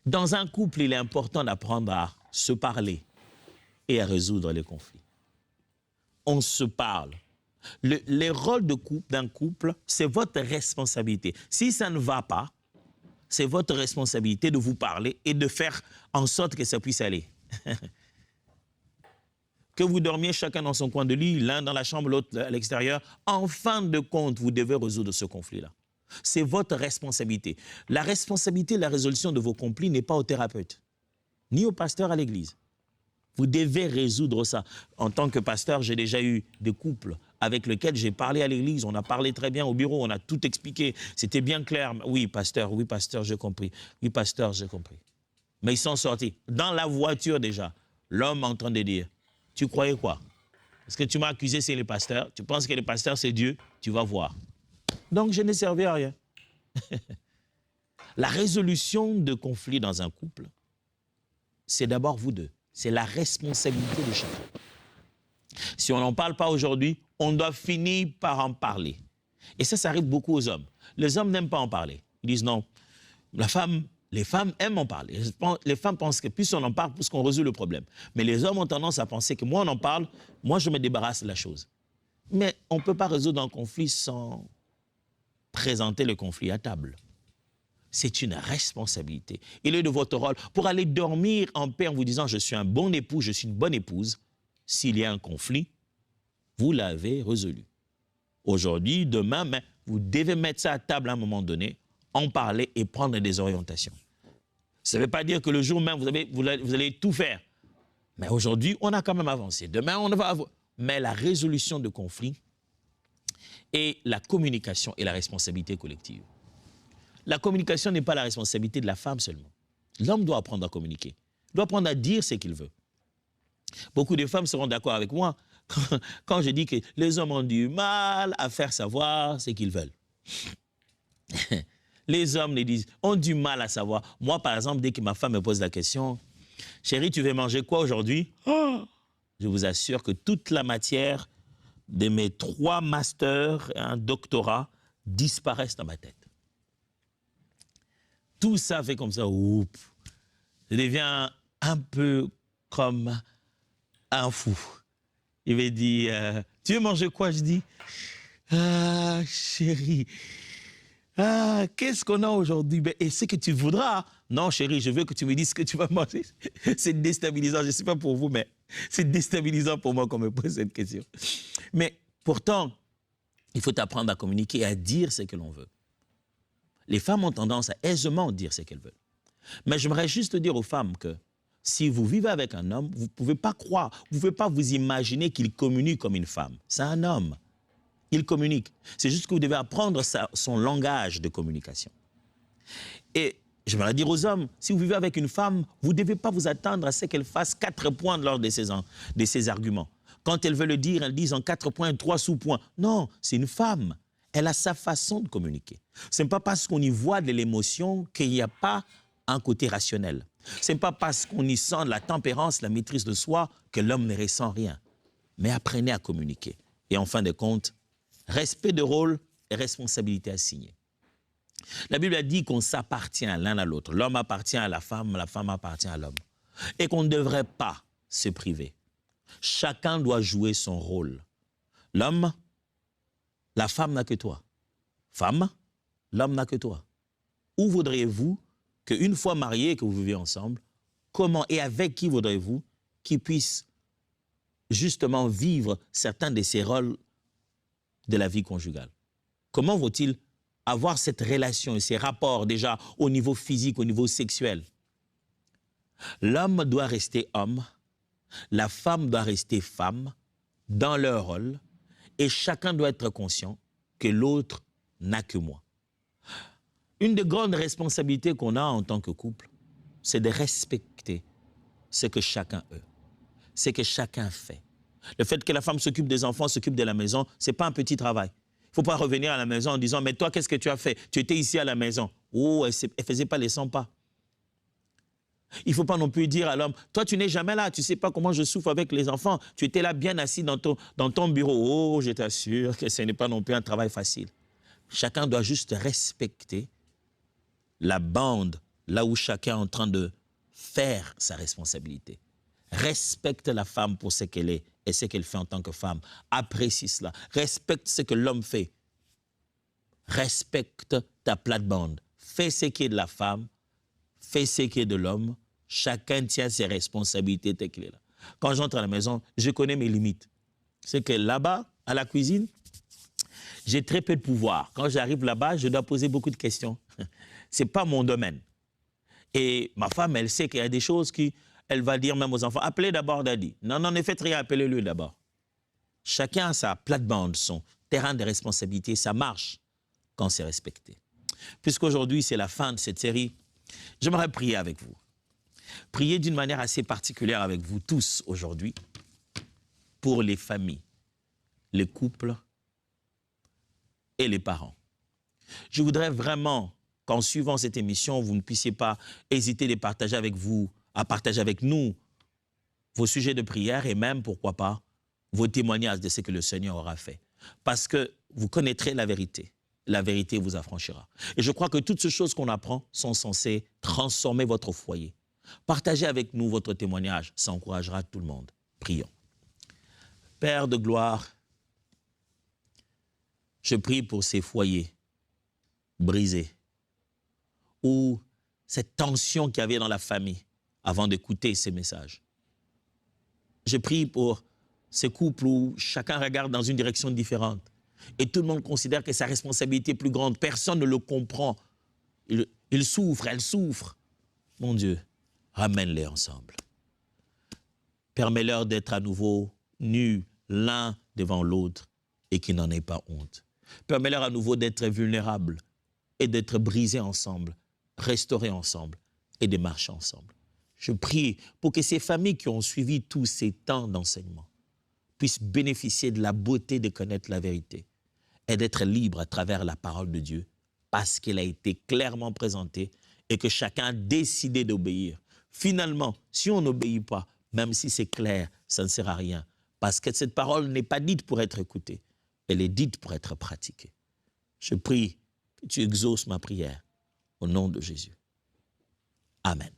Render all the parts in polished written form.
Dans un couple, il est important d'apprendre à se parler et à résoudre les conflits. On se parle. Les rôles d'un couple, c'est votre responsabilité. Si ça ne va pas, c'est votre responsabilité de vous parler et de faire en sorte que ça puisse aller. Que vous dormiez chacun dans son coin de lit, l'un dans la chambre, l'autre à l'extérieur, en fin de compte, vous devez résoudre ce conflit-là. C'est votre responsabilité. La responsabilité de la résolution de vos conflits n'est pas au thérapeute, ni au pasteur à l'église. Vous devez résoudre ça. En tant que pasteur, j'ai déjà eu des couples avec lesquels j'ai parlé à l'église. On a parlé très bien au bureau, on a tout expliqué. C'était bien clair. Oui, pasteur, j'ai compris. Oui, pasteur, j'ai compris. Mais ils sont sortis. Dans la voiture déjà, l'homme en train de dire, tu croyais quoi? Parce que tu m'as accusé, c'est le pasteur. Tu penses que le pasteur, c'est Dieu? Tu vas voir. Donc, je n'ai servi à rien. La résolution de conflits dans un couple, c'est d'abord vous deux. C'est la responsabilité de chacun. Si on n'en parle pas aujourd'hui, on doit finir par en parler. Et ça arrive beaucoup aux hommes. Les hommes n'aiment pas en parler. Ils disent non, les femmes aiment en parler. Les femmes pensent que plus on en parle, plus on résout le problème. Mais les hommes ont tendance à penser que moins on en parle, moins je me débarrasse de la chose. Mais on ne peut pas résoudre un conflit sans présenter le conflit à table. C'est une responsabilité. Il est de votre rôle pour aller dormir en paix en vous disant « je suis un bon époux, je suis une bonne épouse ». S'il y a un conflit, vous l'avez résolu. Aujourd'hui, demain, mais vous devez mettre ça à table à un moment donné, en parler et prendre des orientations. Ça ne veut pas dire que le jour même, vous allez tout faire. Mais aujourd'hui, on a quand même avancé. Demain, on va avoir... Mais la résolution de conflits et la communication est la responsabilité collective. La communication n'est pas la responsabilité de la femme seulement. L'homme doit apprendre à communiquer. Il doit apprendre à dire ce qu'il veut. Beaucoup de femmes seront d'accord avec moi quand je dis que les hommes ont du mal à faire savoir ce qu'ils veulent. Les hommes ont du mal à savoir. Moi, par exemple, dès que ma femme me pose la question, « Chérie, tu veux manger quoi aujourd'hui ?» Je vous assure que toute la matière de mes 3 masters et un doctorat disparaissent dans ma tête. Tout ça fait comme ça, oups. Je deviens un peu comme un fou. Il me dit, tu veux manger quoi? Je dis, ah, chérie, ah, qu'est-ce qu'on a aujourd'hui? Et ce que tu voudras. Non, chérie, je veux que tu me dises ce que tu vas manger. C'est déstabilisant, je ne sais pas pour vous, mais c'est déstabilisant pour moi qu'on me pose cette question. Mais pourtant, il faut apprendre à communiquer et à dire ce que l'on veut. Les femmes ont tendance à aisément dire ce qu'elles veulent. Mais j'aimerais juste dire aux femmes que si vous vivez avec un homme, vous ne pouvez pas croire, vous ne pouvez pas vous imaginer qu'il communique comme une femme. C'est un homme. Il communique. C'est juste que vous devez apprendre son langage de communication. Et j'aimerais dire aux hommes, si vous vivez avec une femme, vous ne devez pas vous attendre à ce qu'elle fasse 4 points lors de ses arguments. Quand elle veut le dire, elle dit en 4 points, 3 sous-points. Non, c'est une femme. Elle a sa façon de communiquer. Ce n'est pas parce qu'on y voit de l'émotion qu'il n'y a pas un côté rationnel. Ce n'est pas parce qu'on y sent de la tempérance, la maîtrise de soi, que l'homme ne ressent rien. Mais apprenez à communiquer. Et en fin de compte, respect de rôle et responsabilité assignée. La Bible a dit qu'on s'appartient l'un à l'autre. L'homme appartient à la femme appartient à l'homme. Et qu'on ne devrait pas se priver. Chacun doit jouer son rôle. L'homme, la femme n'a que toi. Femme, l'homme n'a que toi. Où voudriez-vous qu'une fois mariés, que vous vivez ensemble, comment et avec qui voudriez-vous qu'ils puissent justement vivre certains de ces rôles de la vie conjugale? Comment vont-ils avoir cette relation et ces rapports déjà au niveau physique, au niveau sexuel? L'homme doit rester homme, la femme doit rester femme dans leur rôle et chacun doit être conscient que l'autre n'a que moi. Une des grandes responsabilités qu'on a en tant que couple, c'est de respecter ce que chacun est, ce que chacun fait. Le fait que la femme s'occupe des enfants, s'occupe de la maison, ce n'est pas un petit travail. Il ne faut pas revenir à la maison en disant « mais toi, qu'est-ce que tu as fait? Tu étais ici à la maison. » Oh, elle ne faisait pas les 100 pas. Il ne faut pas non plus dire à l'homme « toi, tu n'es jamais là, tu ne sais pas comment je souffre avec les enfants. Tu étais là bien assis dans ton bureau. Oh, je t'assure que ce n'est pas non plus un travail facile. » Chacun doit juste respecter la bande là où chacun est en train de faire sa responsabilité. Respecte la femme pour ce qu'elle est et ce qu'elle fait en tant que femme. Apprécie cela. Respecte ce que l'homme fait. Respecte ta plate-bande. Fais ce qui est de la femme, fais ce qui est de l'homme. Chacun tient ses responsabilités telles qu'il est là. Quand j'entre à la maison, je connais mes limites. C'est que là-bas, à la cuisine, j'ai très peu de pouvoir. Quand j'arrive là-bas, je dois poser beaucoup de questions. Ce n'est pas mon domaine. Et ma femme, elle sait qu'il y a des choses qu'elle va dire même aux enfants. Appelez d'abord Daddy. Non, non, ne faites rien, appelez-le d'abord. Chacun a sa plate-bande, son terrain de responsabilité. Ça marche quand c'est respecté. Puisqu'aujourd'hui, c'est la fin de cette série, j'aimerais prier avec vous. Prier d'une manière assez particulière avec vous tous aujourd'hui pour les familles, les couples et les parents. Je voudrais vraiment qu'en suivant cette émission, vous ne puissiez pas hésiter de partager avec vous, à partager avec nous vos sujets de prière et même, pourquoi pas, vos témoignages de ce que le Seigneur aura fait. Parce que vous connaîtrez la vérité vous affranchira. Et je crois que toutes ces choses qu'on apprend sont censées transformer votre foyer. Partagez avec nous votre témoignage, ça encouragera tout le monde. Prions. Père de gloire, je prie pour ces foyers brisés, ou cette tension qu'il y avait dans la famille avant d'écouter ces messages. Je prie pour ces couples où chacun regarde dans une direction différente et tout le monde considère que sa responsabilité est plus grande. Personne ne le comprend. Il souffre, elle souffre. Mon Dieu, ramène-les ensemble. Permets-leur d'être à nouveau nus l'un devant l'autre et qu'ils n'en aient pas honte. Permets-leur à nouveau d'être vulnérables et d'être brisés ensemble, restaurés ensemble et de marcher ensemble. Je prie pour que ces familles qui ont suivi tous ces temps d'enseignement puissent bénéficier de la beauté de connaître la vérité et d'être libres à travers la parole de Dieu parce qu'elle a été clairement présentée et que chacun a décidé d'obéir. Finalement, si on n'obéit pas, même si c'est clair, ça ne sert à rien parce que cette parole n'est pas dite pour être écoutée, elle est dite pour être pratiquée. Je prie que tu exauces ma prière au nom de Jésus. Amen.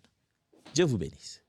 Dieu vous bénisse.